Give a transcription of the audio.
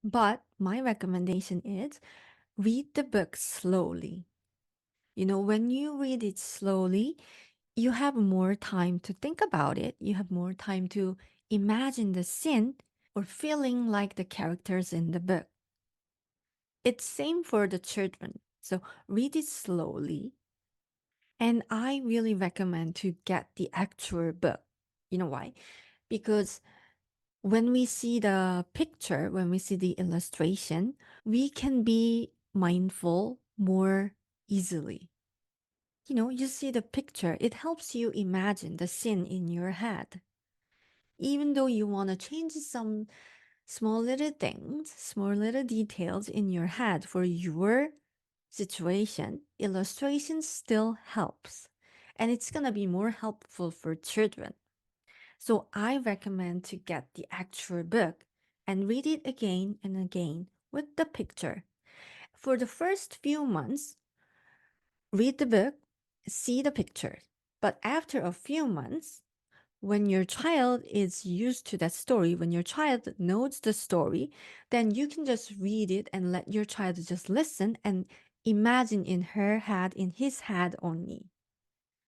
But my recommendation is read the book slowly. When you read it slowly, you have more time to think about it. You have more time to imagine the scene or feeling like the characters in the book. It's same for the children. So read it slowly. And I really recommend to get the actual book. You know why? Because when we see the picture, when we see the illustration, we can be mindful more easily. You see the picture, it helps you imagine the scene in your head. Even though you want to change some small little things, small little details in your head for your situation, illustration still helps. And it's going to be more helpful for children. So I recommend to get the actual book and read it again and again with the picture. For the first few months, read the book, see the pictures. But after a few months, when your child is used to that story, when your child knows the story, then you can just read it and let your child just listen and imagine in her head, in his head only.